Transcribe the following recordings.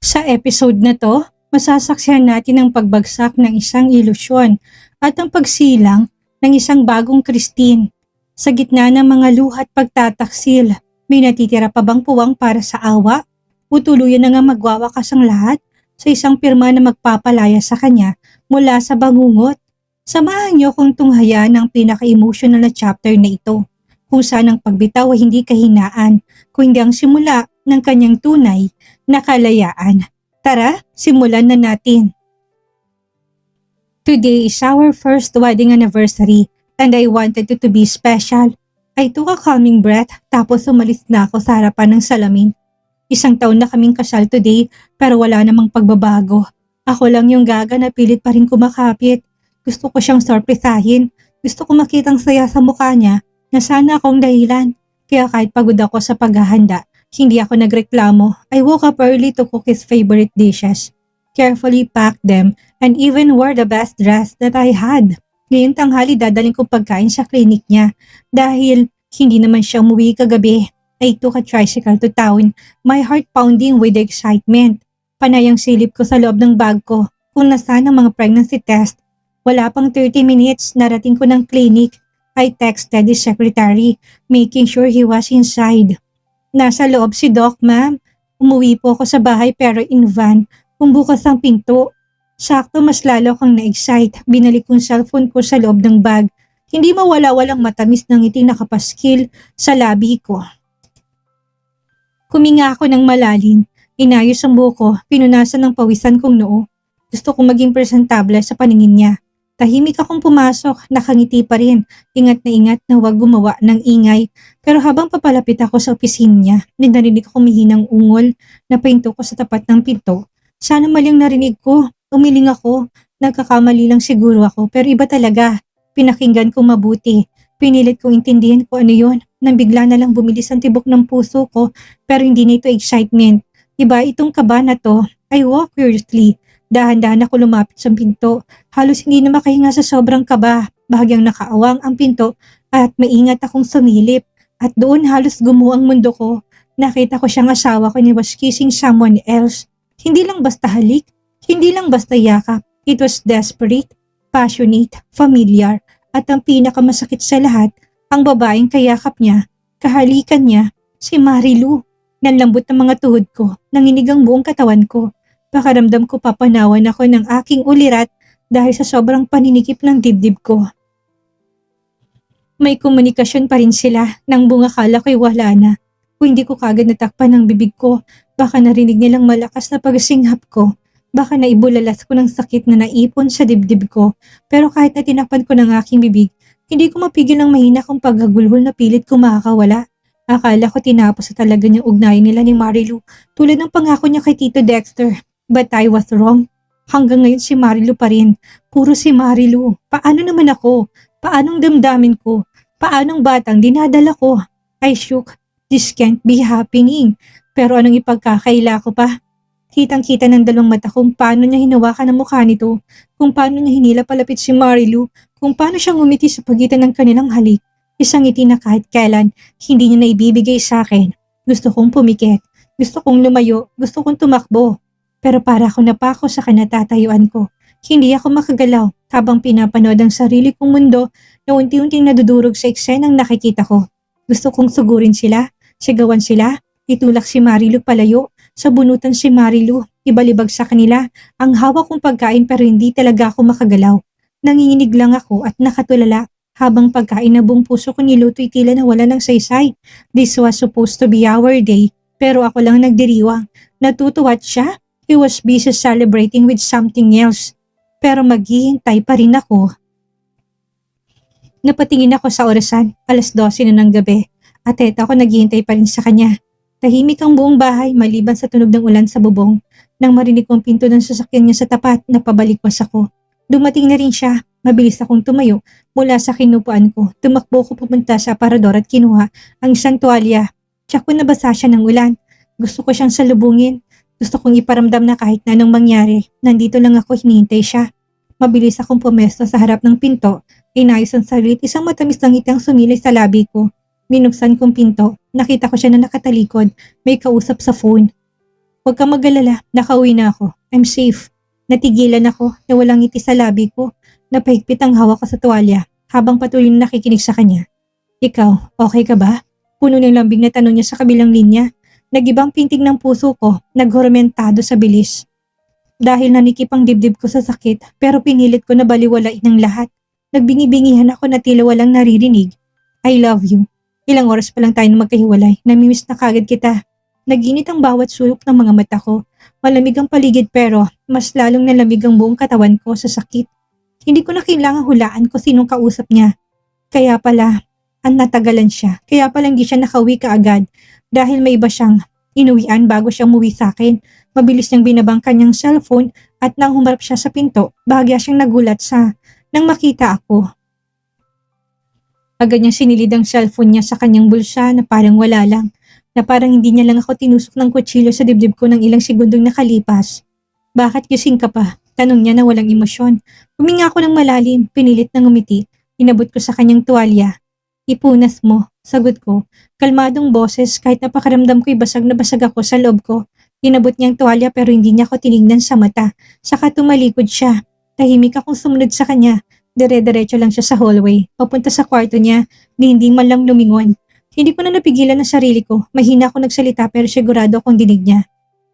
Sa episode na to, masasaksihan natin ang pagbagsak ng isang ilusyon at ang pagsilang ng isang bagong Christine. Sa gitna ng mga luha at pagtataksil, may natitira pa bang puwang para sa awa? O tuluyan na nga magwawakas ang lahat sa isang pirma na magpapalaya sa kanya mula sa bangungot? Samahan niyo kung tunghaya ng pinaka-emotional na chapter na ito, kung saan ang pagbitaw ay hindi kahinaan, kundi ang simula ng kanyang tunay na kalayaan. Tara, simulan na natin. Today is our first wedding anniversary and I wanted it to be special. I took a calming breath tapos umalis na ako sa harapan ng salamin. Isang taon na kaming kasal today pero wala namang pagbabago. Ako lang yung gaga na pilit pa rin kumakapit. Gusto ko siyang sorpresahin. Gusto ko makitang saya sa mukha niya na sana akong dahilan. Kaya kahit pagod ako sa paghahanda, hindi ako nagreklamo. I woke up early to cook his favorite dishes. Carefully packed them and even wore the best dress that I had. Ngayong tanghali dadaling ko pagkain sa clinic niya dahil hindi naman siya umuwi kagabi. I took a tricycle to town, my heart pounding with excitement. Panay ang silip ko sa loob ng bag ko kung nasaan ang mga pregnancy test. Wala pang 30 minutes, narating ko ng clinic. I texted his secretary, making sure he was inside. Nasa loob si Doc, ma'am. Umuwi po ako sa bahay pero in van. Bumbukas ang pinto. Sakto mas lalo akong na-excite. Binalik kong cellphone ko sa loob ng bag. Hindi mawala-walang matamis ng ngiti nakapaskil sa labi ko. Kuminga ako ng malalim. Inayos ang buko, pinunasan ng pawisan kong noo. Gusto kong maging presentable sa paningin niya. Tahimik akong pumasok, nakangiti pa rin. Ingat na huwag gumawa ng ingay. Pero habang papalapit ako sa opisina niya, narinig ako mihinang ungol na pahinto ko sa tapat ng pinto. Sana maling narinig ko. Umiling ako. Nagkakamali lang siguro ako pero iba talaga. Pinakinggan ko mabuti. Pinilit kong intindihin ko ano yun. Nang bigla na lang bumilis ang tibok ng puso ko pero hindi na ito excitement. Iba itong kaba na to. I walk curiously. Dahan-dahan ako lumapit sa pinto. Halos hindi na makahinga sa sobrang kaba. Bahagyang nakaawang ang pinto at maingat akong sumilip. At doon halos gumuho ang mundo ko. Nakita ko siyang asawa ko ni was kissing someone else. Hindi lang basta halik. Hindi lang basta yakap. It was desperate, passionate, familiar. At ang pinakamasakit sa lahat, ang babaeng kayakap niya, kahalikan niya, si Marilu. Nanlambot ng mga tuhod ko, nanginig ang buong katawan ko. Pakaramdam ko papanawan ako ng aking ulirat dahil sa sobrang paninikip ng dibdib ko. May komunikasyon pa rin sila nang bungakala ko'y wala na. Kung hindi ko kagad natakpan ng bibig ko, baka narinig nilang malakas na pagsinghap ko. Baka naibulalas ko ng sakit na naipon sa dibdib ko. Pero kahit na tinapan ko ng aking bibig, hindi ko mapigil ang mahina kong paghagulhol na pilit ko makakawala. Akala ko tinapos sa talaga niyang ugnayan nila ni Marilu tulad ng pangako niya kay Tito Dexter. But I was wrong. Hanggang ngayon si Marilu pa rin. Puro si Marilu. Paano naman ako? Paanong damdamin ko? Paanong batang dinadala ko? I shook. This can't be happening. Pero anong ipagkakaila ko pa? Kitang-kita ng dalawang mata kung paano niya hinawakan ang mukha nito, kung paano niya hinila palapit si Marilu, kung paano siya ngumiti sa pagitan ng kanilang halik. Isang ngiti na kahit kailan, hindi niya naibibigay sa akin. Gusto kong pumikit. Gusto kong lumayo. Gusto kong tumakbo. Pero para ako napako sa kinatatayuan ko. Hindi ako makagalaw habang pinapanood ang sarili kong mundo na unti-unting nadudurog sa eksenang nakikita ko. Gusto kong sugurin sila, sigawan sila, itulak si Marilu palayo, sa bunutan si Marilu, ibalibag sa kanila ang hawak kong pagkain pero hindi talaga ako makagalaw. Nanginginig lang ako at nakatulala habang pagkain na buong puso ko niluto'y tila nawala ng saysay. This was supposed to be our day pero ako lang nagdiriwang. Natutuwat siya. He was busy celebrating with something else. Pero maghihintay pa rin ako. Napatingin ako sa orasan, 12:00 na ng gabi. At eto ako naghihintay pa rin sa kanya. Tahimik ang buong bahay maliban sa tunog ng ulan sa bubong. Nang marinig kong pinto ng sasakyan niya sa tapat, napabalikwas ako. Dumating na rin siya. Mabilis akong tumayo mula sa kinupuan ko. Tumakbo ko pupunta sa aparador at kinuha ang isang tuwalya. Tiyak ko nabasa siya ng ulan. Gusto ko siyang salubungin. Gusto kong iparamdam na kahit na anong mangyari, nandito lang ako, hinihintay siya. Mabilis akong pumesto sa harap ng pinto, inayos ang sarili, isang matamis na ngiti ang sumilay sa labi ko. Binuksan kong pinto, nakita ko siya na nakatalikod, may kausap sa phone. Huwag kang mag-alala, nakauwi na ako. I'm safe. Natigilan ako na walang ngiti sa labi ko. Napahigpit ang hawak ko sa tuwalya habang patuloy na nakikinig sa kanya. Ikaw, okay ka ba? Puno ng lambing na tanong niya sa kabilang linya. Nagibang pintig ng puso ko, naghorumentado sa bilis. Dahil nanikip ang dibdib ko sa sakit, pero pinilit ko na baliwalain ang lahat. Nagbingi-bingihan ako na tila walang naririnig. I love you. Ilang oras pa lang tayo na magkahiwalay, namimiss na kagad kita. Naginit ang bawat sulok ng mga mata ko. Malamig ang paligid pero mas lalong nalamig ang buong katawan ko sa sakit. Hindi ko na kailangang hulaan ko sinong kausap niya. Kaya pala, ang natagalan siya. Kaya pala hindi siya nakauwi kaagad dahil may iba siyang inuwian bago siya umuwi sa akin. Mabilis niyang binabang kanyang cellphone at nang humarap siya sa pinto, bahagya siyang nagulat nang makita ako. Agad niyang sinilid ang cellphone niya sa kanyang bulsa na parang wala lang. Na parang hindi niya lang ako tinusok ng kutsilyo sa dibdib ko ng ilang segundong nakalipas. Bakit gising ka pa? Tanong niya na walang emosyon. Huminga ako ng malalim, pinilit ng umiti. Inabot ko sa kanyang tuwalya. Ipunas mo, sagot ko. Kalmadong boses kahit napakaramdam ko'y basag na basag ako sa loob ko. Inabot niyang tuwalya pero hindi niya ako tinignan sa mata. Saka tumalikod siya. Tahimik akong sumunod sa kanya. Dire-diretso lang siya sa hallway. Papunta sa kwarto niya na hindi man lang lumingon. Hindi ko na napigilan ang sarili ko. Mahina ako nagsalita pero sigurado akong dinig niya.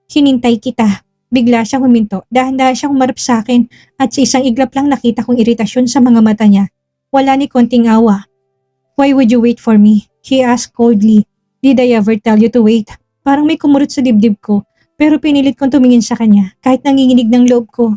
Hinintay kita. Bigla siyang huminto. Dahan-dahan siyang humarap sa akin at sa isang iglap lang nakita kong iritasyon sa mga mata niya. Wala ni konting awa. Why would you wait for me? He asked coldly. Did I ever tell you to wait? Parang may kumurot sa dibdib ko pero pinilit kong tumingin sa kanya kahit nanginginig ng loob ko.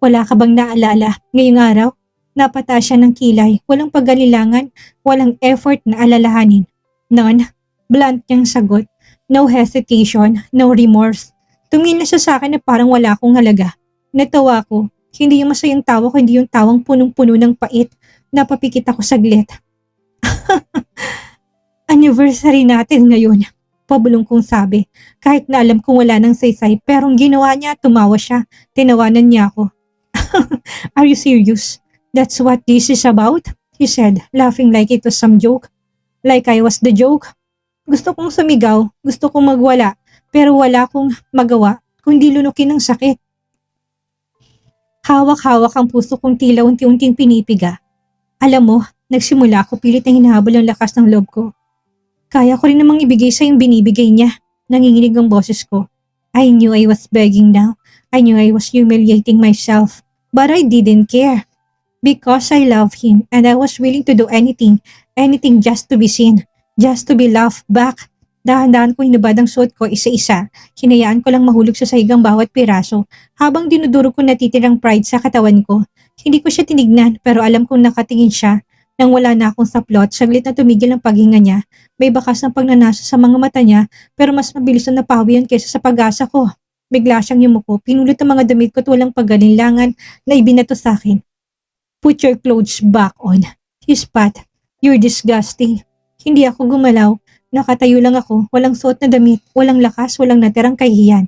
Wala ka bang naalala ngayong araw? Napata siya ng kilay, walang pag-alilangan, walang effort na alalahanin. None. Blunt niyang sagot. No hesitation, no remorse. Tumingin na siya sa akin na parang wala akong halaga. Natawa ko. Hindi yung masayang tawa ko, hindi yung tawang punong-puno ng pait. Napapikit ako saglit. Anniversary natin ngayon. Pabulong kong sabi. Kahit na alam kong wala nang saysay, pero ang ginawa niya, tumawa siya. Tinawanan niya ako. Are you serious? That's what this is about? He said, laughing like it was some joke. Like I was the joke. Gusto kong sumigaw, gusto kong magwala, pero wala akong magawa kundi lunukin ng sakit. Hawak-hawak ang puso kong tila unti-unting pinipiga. Alam mo, nagsimula ako pilit na hinahabol ang lakas ng loob ko. Kaya ko rin namang ibigay sa yung binibigay niya. Nanginginig ang boses ko. I knew I was begging now. I knew I was humiliating myself. But I didn't care. Because I love him and I was willing to do anything just to be seen, just to be loved back. Dahan-dahan ko hinubad ang suot ko isa-isa. Hinayaan ko lang mahulog sa sahig ang bawat piraso habang dinudurog ko natitirang pride sa katawan ko. Hindi ko siya tinignan pero alam kong nakatingin siya. Nang wala na akong saplot, saglit na tumigil ang paghinga niya. May bakas ng pagnanasa sa mga mata niya pero mas mabilis na napawi yun kaysa sa pag-asa ko. Bigla siyang yumuko, pinulot ang mga damit ko at walang pagalinlangan na ibinato sa akin. Put your clothes back on. He spat. You're disgusting. Hindi ako gumalaw. Nakatayo lang ako, walang suot na damit, walang lakas, walang natirang kahihiyan.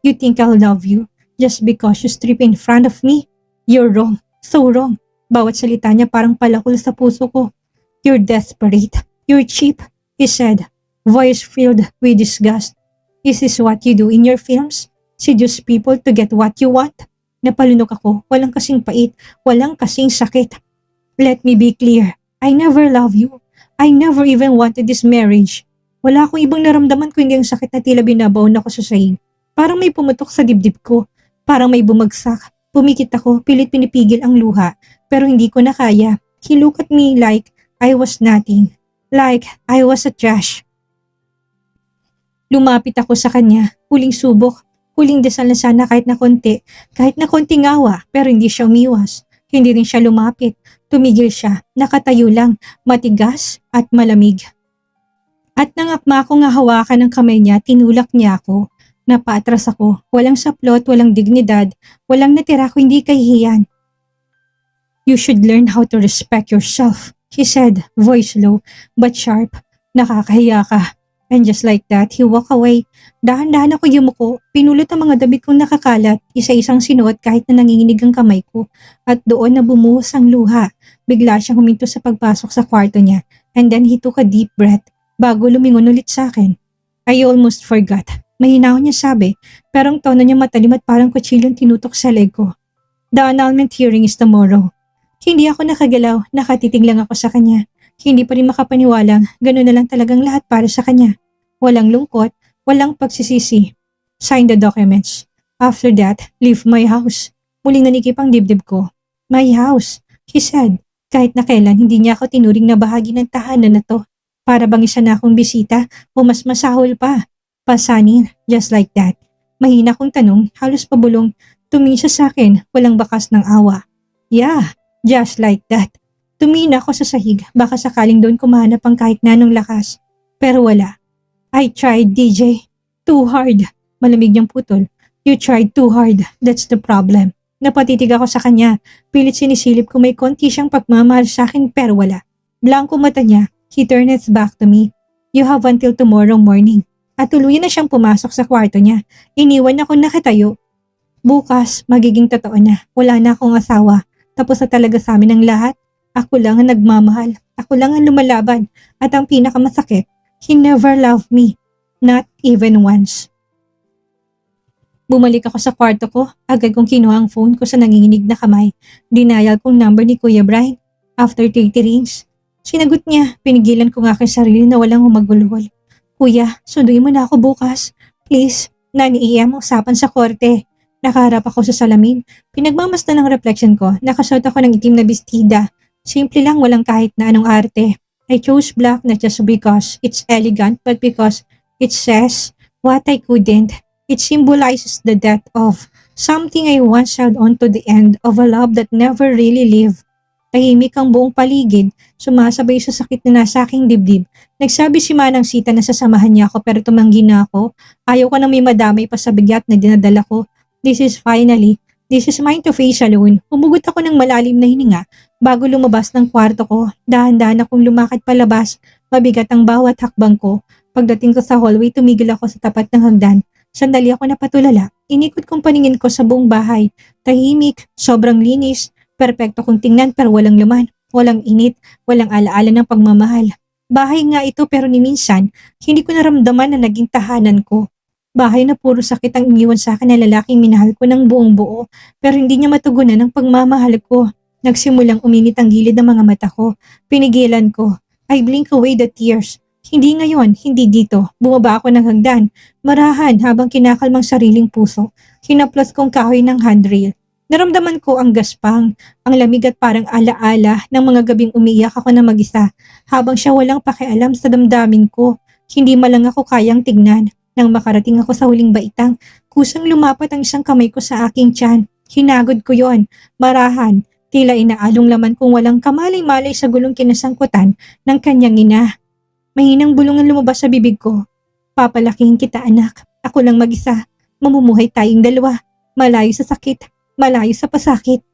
You think I'll love you just because you strip in front of me? You're wrong. So wrong. Bawat salita niya parang palakol sa puso ko. You're desperate. You're cheap, he said, voice filled with disgust. Is this what you do in your films? Seduce people to get what you want? Napalunok ako, walang kasing pait, walang kasing sakit. Let me be clear, I never love you. I never even wanted this marriage. Wala akong ibang naramdaman kundi ang sakit na tila binabaon ako sa sahig. Parang may pumutok sa dibdib ko, parang may bumagsak. Pumikit ako, pilit pinipigil ang luha, pero hindi ko na kaya. He looked at me like I was nothing, like I was a trash. Lumapit ako sa kanya, huling subok, huling dasal na sana kahit na konting awa, pero hindi siya umiwas. Hindi rin siya lumapit, tumigil siya, nakatayo lang, matigas at malamig. At nang akma ko nga hawakan ng kamay niya, tinulak niya ako. Napaatras ako, walang saplot, walang dignidad, walang natira ko hindi kahihiyan. You should learn how to respect yourself, he said, voice low but sharp. Nakakahiya ka. And just like that, he walked away. Dahan-dahan ako yumuko, pinulot ang mga damit kong nakakalat, isa-isang sinuot kahit na nanginginig ang kamay ko. At doon na bumuhos ang luha. Bigla siyang huminto sa pagpasok sa kwarto niya. And then he took a deep breath bago lumingon ulit sa akin. I almost forgot. Mahina niya sabi, pero ang tono niya matalim at parang kutsilyong tinutok sa leg ko. The annulment hearing is tomorrow. Hindi ako nakagalaw, nakatitig lang ako sa kanya. Hindi pa rin makapaniwalang gano'n na lang talagang lahat para sa kanya. Walang lungkot, walang pagsisisi. Sign the documents. After that, leave my house. Muling nanikip ang dibdib ko. My house, he said. Kahit na kailan hindi niya ako tinuring na bahagi ng tahanan na to. Para bang isa na akong bisita o mas masahol pa. Pasanin, just like that. Mahina kong tanong, halos pabulong, tumingin siya sa akin, walang bakas ng awa. Yeah, just like that. Tumingin ako sa sahig, baka sakaling doon kumahanap ang kahit na anong lakas. Pero wala. I tried, DJ. Too hard. Malamig niyang putol. You tried too hard, that's the problem. Napatitig ako sa kanya. Pilit sinisilip kung may konti siyang pagmamahal sa akin pero wala. Blanco mata niya. He turned his back to me. You have until tomorrow morning. At tuluyan na siyang pumasok sa kwarto niya. Iniwan ako nakatayo. Bukas, magiging totoo na. Wala na akong asawa. Tapos na talaga sa amin ang lahat. Ako lang ang nagmamahal. Ako lang ang lumalaban. At ang pinakamasakit, he never loved me. Not even once. Bumalik ako sa kwarto ko, agad kong kinuha ang phone ko sa nanginginig na kamay. Dinayal kong number ni Kuya Brian. After 30 rings, sinagot niya, pinigilan ko nga aking sarili na walang humagulhol. Kuya, sunduin mo na ako bukas. Please, naniiyam usapan sa korte. Nakaharap ako sa salamin. Pinagmamasdan ng reflection ko, nakasuot ako ng itim na bestida. Simple lang, walang kahit na anong arte. I chose black not just because it's elegant but because it says what I couldn't. It symbolizes the death of something I once held on to the end of a love that never really lived. Tahimik ang buong paligid, sumasabay sa sakit na nasa aking dibdib. Nagsabi si Manang Sita na sasamahan niya ako pero tumanggi na ako. Ayaw ko nang may madamay pa sa bigat na dinadala ko. This is mine to face alone. Umugot ako ng malalim na hininga bago lumabas ng kwarto ko. Dahan-dahan akong lumakad palabas. Mabigat ang bawat hakbang ko. Pagdating ko sa hallway, tumigil ako sa tapat ng hagdan. Sandali ako napatulala. Inikot kong paningin ko sa buong bahay. Tahimik, sobrang linis. Perpekto kong tingnan pero walang laman. Walang init, walang alaala ng pagmamahal. Bahay nga ito pero ni minsan, hindi ko naramdaman na naging tahanan ko. Bahay na puro sakit ang iniwan sa akin na lalaking minahal ko ng buong buo pero hindi niya matugunan ang pagmamahal ko. Nagsimulang uminit ang gilid ng mga mata ko. Pinigilan ko. I blink away the tears. Hindi ngayon, hindi dito. Bumaba ako ng hagdan. Marahan habang kinakalmang sariling puso. Hinaplos kong kahoy ng handrail. Naramdaman ko ang gaspang, ang lamig at parang alaala ng mga gabing umiiyak ako na mag-isa habang siya walang pakialam sa damdamin ko. Hindi malang ako kayang tignan. Nang makarating ako sa huling baitang, kusang lumapat ang isang kamay ko sa aking tiyan. Hinagod ko yon. Marahan, tila inaalong laman kung walang kamalay-malay sa gulong kinasangkutan ng kanyang ina. Mahinang bulong ang lumabas sa bibig ko. Papalakihin kita anak. Ako lang mag-isa. Mamumuhay tayong dalawa. Malayo sa sakit. Malayo sa pasakit.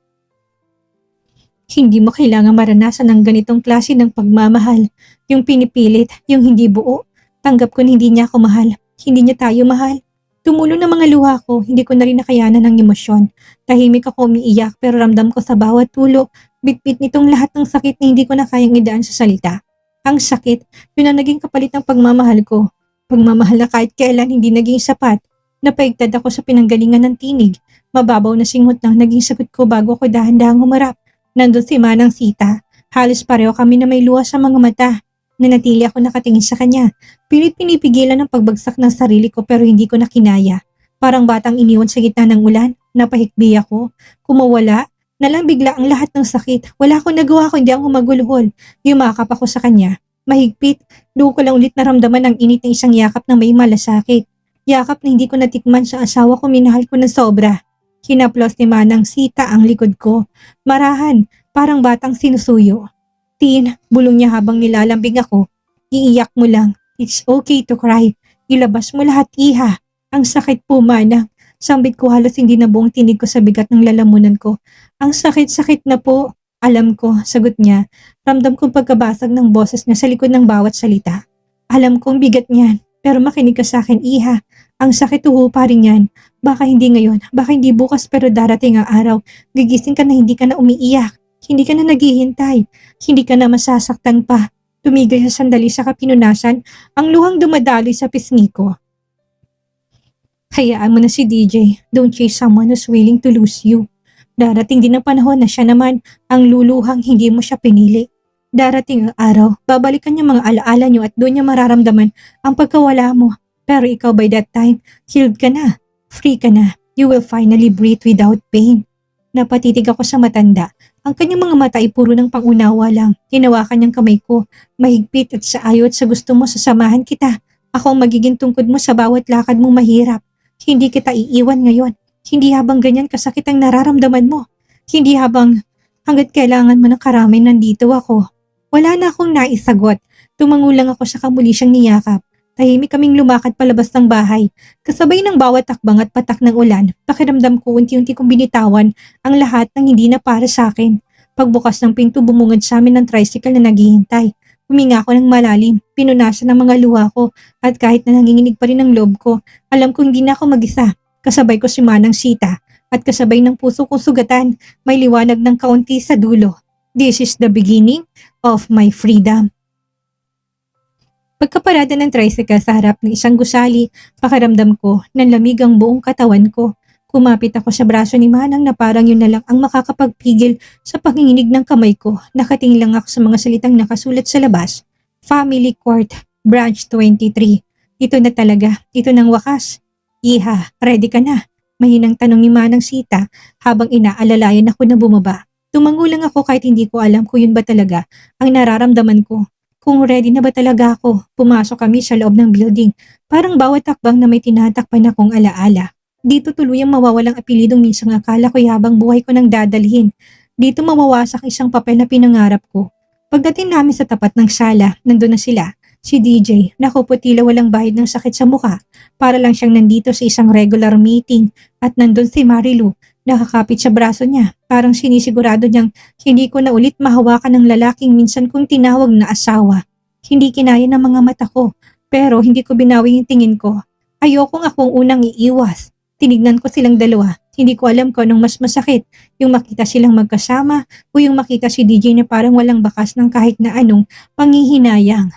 Hindi mo kailangang maranasan ng ganitong klase ng pagmamahal. Yung pinipilit, yung hindi buo. Tanggap ko na hindi niya ako mahal. Hindi niya tayo mahal. Tumulo na mga luha ko, hindi ko na rin nakayanan ng emosyon. Tahimik ako umiiyak pero ramdam ko sa bawat tulo, bitbit nitong lahat ng sakit na hindi ko na kayang idaan sa salita. Ang sakit, yun ang naging kapalit ng pagmamahal ko. Pagmamahal na kahit kailan hindi naging sapat. Napaigtad ako sa pinanggalingan ng tinig. Mababaw na singhot lang naging sagot ko bago ko dahan-dahang humarap. Nandun si Manang Sita. Halos pareho kami na may luha sa mga mata. Nanatili ako nakatingin sa kanya. Pilit pinipigilan ang pagbagsak ng sarili ko pero hindi ko na kinaya. Parang batang iniwan sa gitna ng ulan. Napahikbi ako. Kumawala. Nalang bigla ang lahat ng sakit. Wala akong nagawa kundi ang humagulhol. Yumakap ako sa kanya. Mahigpit. Doon ko lang ulit naramdaman ang init ng isang yakap na may malasakit. Yakap na hindi ko natikman sa asawa ko, minahal ko ng sobra. Hinaplos ni Manang Sita ang likod ko. Marahan, parang batang sinusuyo. Tin, bulong niya habang nilalambing ako. Iiyak mo lang. It's okay to cry. Ilabas mo lahat, iha. Ang sakit po, Manang. Sambit ko halos hindi na buong tinig ko sa bigat ng lalamunan ko. Ang sakit-sakit na po. Alam ko, sagot niya. Ramdam kong pagkabasag ng boses niya sa likod ng bawat salita. Alam kong bigat niyan. Pero makinig ka sa akin, iha. Ang sakit uho pa rin yan. Baka hindi ngayon, baka hindi bukas pero darating ang araw. Gigising ka na hindi ka na umiiyak. Hindi ka na naghihintay. Hindi ka na masasaktan pa. Tumigil sa sandali sa kapinunasan, ang luhang dumadaloy sa pisngi ko. Hayaan mo na si DJ. Don't chase someone who's willing to lose you. Darating din ang panahon na siya naman ang luluhang hindi mo siya pinili. Darating ang araw, babalikan niya mga alaala niyo at doon niya mararamdaman ang pagkawala mo. Pero ikaw by that time, healed ka na. Free ka na. You will finally breathe without pain. Napatitig ako sa matanda. Ang kanyang mga mata ay puro ng pangunawa lang. Hinawakan niyang kamay ko, mahigpit at sa ayaw at sa gusto mo sasamahan kita. Ako ang magiging tungkod mo sa bawat lakad mong mahirap. Hindi kita iiwan ngayon. Hindi habang ganyan kasakit ang nararamdaman mo. Hindi habang hanggat kailangan mo ng karamay nandito ako. Wala na akong naisagot. Tumango lang ako sa kamuli siyang niyakap. Tahimik kaming lumakad palabas ng bahay. Kasabay ng bawat takbang at patak ng ulan, pakiramdam ko unti-unti kong binitawan ang lahat ng hindi na para sa akin. Pagbukas ng pinto, bumungad sa amin ng tricycle na naghihintay. Huminga ako ng malalim, pinunasan ng mga luha ko at kahit na nanginginig pa rin ang loob ko, alam kong hindi na ako mag-isa. Kasabay ko si Manang Sita at kasabay ng puso kong sugatan, may liwanag ng kaunti sa dulo. This is the beginning of my freedom. Pagkaparada ng tricycle sa harap ng isang gusali, pakiramdam ko nanlamig ang buong katawan ko. Kumapit ako sa braso ni Manang na parang yun na lang ang makakapagpigil sa panginginig ng kamay ko. Nakatingin lang ako sa mga salitang nakasulat sa labas. Family Court, Branch 23. Ito na talaga, ito ng wakas. Iha, ready ka na? Mahinang tanong ni Manang Sita habang inaalalayan ako na bumaba. Tumango lang ako kahit hindi ko alam kung yun ba talaga ang nararamdaman ko. Kung ready na ba talaga ako, pumasok kami sa loob ng building. Parang bawat takbang na may tinatakpan akong alaala. Dito tuluyang mawawalang apelidong minsang akala ko habang buhay ko nang dadalhin. Dito mawawasak isang papel na pinangarap ko. Pagdating namin sa tapat ng sala, nandun na sila. Si DJ, nakaupo tila walang bahid ng sakit sa mukha. Para lang siyang nandito sa isang regular meeting. At nandun si Marilu, nakakapit sa braso niya. Parang sinisigurado niyang hindi ko na ulit mahawakan ng lalaking minsan kong tinawag na asawa. Hindi kinaya ng mga mata ko, pero hindi ko binawi yung tingin ko. Ayokong akong unang iiwas. Tinignan ko silang dalawa. Hindi ko alam kung anong mas masakit, yung makita silang magkasama o yung makita si DJ na parang walang bakas ng kahit na anong panghihinayang.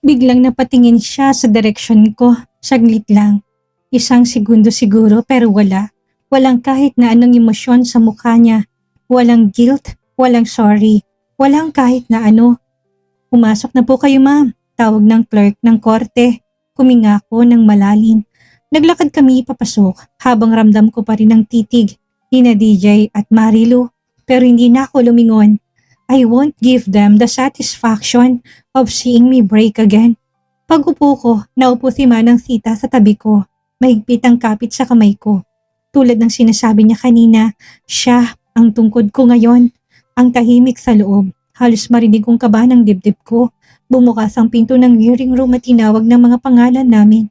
Biglang napatingin siya sa direksyon ko, saglit lang. Isang segundo siguro pero wala. Walang kahit na anong emosyon sa mukha niya. Walang guilt, walang sorry, walang kahit na ano. Pumasok na po kayo ma'am, tawag ng clerk ng korte. Huminga ko ng malalim. Naglakad kami papasok habang ramdam ko pa rin ang titig ni na DJ at Marilu pero hindi na ako lumingon. I won't give them the satisfaction of seeing me break again. Pag-upo ko, naupo si Manang Sita sa tabi ko. Mahigpit ang kapit sa kamay ko. Tulad ng sinasabi niya kanina, siya ang tungkod ko ngayon. Ang tahimik sa loob. Halos marinig kong kaba ng dibdib ko. Bumukas ang pinto ng hearing room at tinawag ng mga pangalan namin.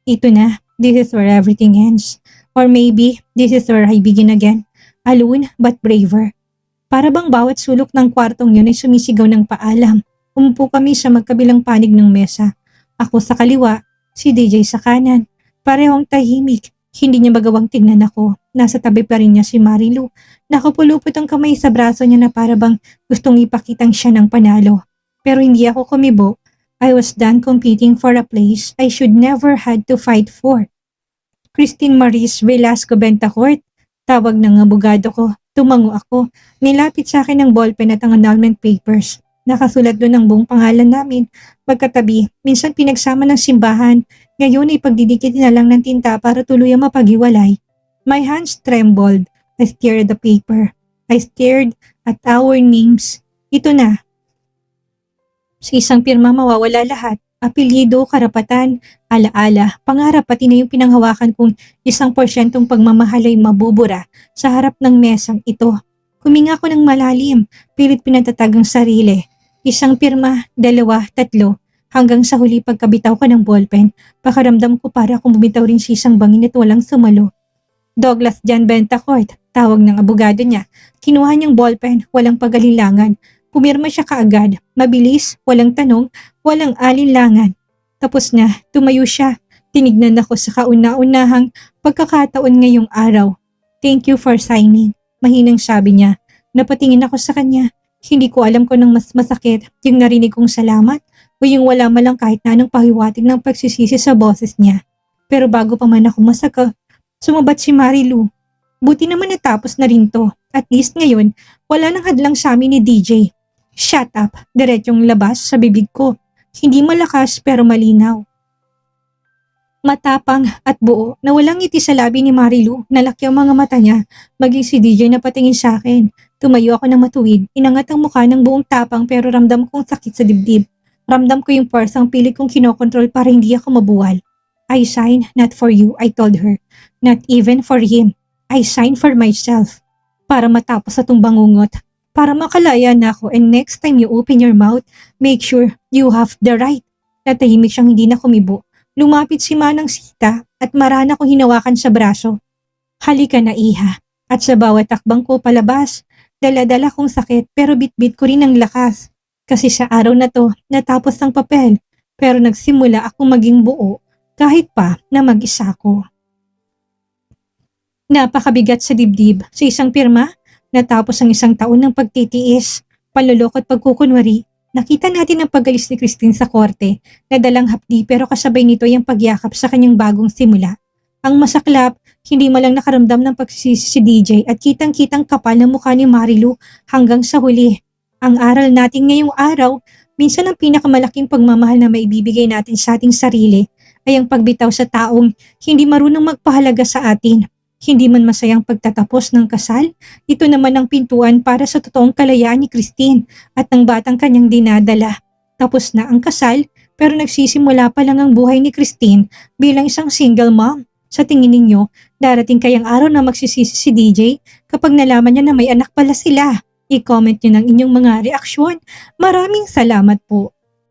Ito na, this is where everything ends. Or maybe, this is where I begin again. Alone but braver. Para bang bawat sulok ng kwartong yun ay sumisigaw ng paalam. Umupo kami sa magkabilang panig ng mesa. Ako sa kaliwa, si DJ sa kanan. Parehong tahimik. Hindi niya magawang tingnan ako. Nasa tabi pa rin niya si Marilu. Nakapulupot ang kamay sa braso niya na para bang gustong ipakitang siya ng panalo. Pero hindi ako kumibo. I was done competing for a place I should never had to fight for. Christine Maris Velasco Bentacourt. Tawag ng abogado ko. Tumango ako. Nilapit sa akin ang ballpen at ang annulment papers. Nakasulat doon ang buong pangalan namin. Magkatabi, minsan pinagsama ng simbahan. Ngayon ay pagdidikit na lang ng tinta para tuluyang mapaghiwalay. My hands trembled. I stared at the paper. I stared at our names. Ito na. Sa isang pirma mawawala lahat. Apelyido, karapatan, alaala, pangarap pati na yung pinanghawakan kong 1% pagmamahal ay mabubura sa harap ng mesang ito. Huminga ko ng malalim, pilit pinatatag ang sarili. Isang pirma, 2, 3, hanggang sa huli pagkabitaw ka ng ballpen, pakaramdam ko para akong bumitaw rin sa isang bangin at walang sumalo. Douglas John Bentacourt, tawag ng abogado niya. Kinuha niyang ballpen, walang pag-alilangan. Pumirma siya kaagad, mabilis, walang tanong, walang alinlangan. Tapos na, tumayo siya. Tinignan ako sa kauna-unahang pagkakataon ngayong araw. Thank you for signing. Mahinang sabi niya. Napatingin ako sa kanya. Hindi ko alam kung anong mas masakit, yung narinig kong salamat o yung wala malang kahit na anong pahiwatig ng pagsisisi sa boses niya. Pero bago pa man ako sumabat si Marilu. Buti naman natapos na rin to. At least ngayon, wala nang hadlang sa amin ni DJ. Shut up, diretsong labas sa bibig ko. Hindi malakas pero malinaw. Matapang at buo na walang ngiti sa labi ni Marilu, nalaki ang mga mata niya, maging si DJ na patingin sa akin. Tumayo ako ng matuwid, inangat ang mukha ng buong tapang pero ramdam kong sakit sa dibdib. Ramdam ko yung parsang pilit kong kinokontrol para hindi ako mabuwal. I sign not for you, I told her. Not even for him. I sign for myself. Para matapos atong bangungot. Para makalaya na ako and next time you open your mouth, make sure you have the right. Natahimik siyang hindi na kumibo. Lumapit si Manang Sita at marana kong hinawakan sa braso. Halika na iha. At sa bawat takbang ko palabas, dala-dala kong sakit pero bitbit ko rin ang lakas. Kasi sa araw na to, natapos ang papel. Pero nagsimula akong maging buo kahit pa na mag-isa ko. Napakabigat sa dibdib sa isang pirma, natapos ang isang taon ng pagtitiis, panluloko at pagkukunwari. Nakita natin ang pagalis ni Christine sa korte na dalang hapdi pero kasabay nito yung pagyakap sa kanyang bagong simula. Ang masaklap, hindi malang nakaramdam ng pagsisisi si DJ at kitang-kitang kapal ng mukha ni Marilu hanggang sa huli. Ang aral natin ngayong araw, minsan ang pinakamalaking pagmamahal na maibibigay natin sa ating sarili ay ang pagbitaw sa taong hindi marunong magpahalaga sa atin. Hindi man masayang pagtatapos ng kasal, ito naman ang pintuan para sa totoong kalayaan ni Christine at ng batang kanyang dinadala. Tapos na ang kasal, pero nagsisimula pa lang ang buhay ni Christine bilang isang single mom. Sa tingin ninyo, darating kayang araw na magsisisi si DJ kapag nalaman niya na may anak pala sila? I-comment niyo ng inyong mga reaksyon. Maraming salamat po.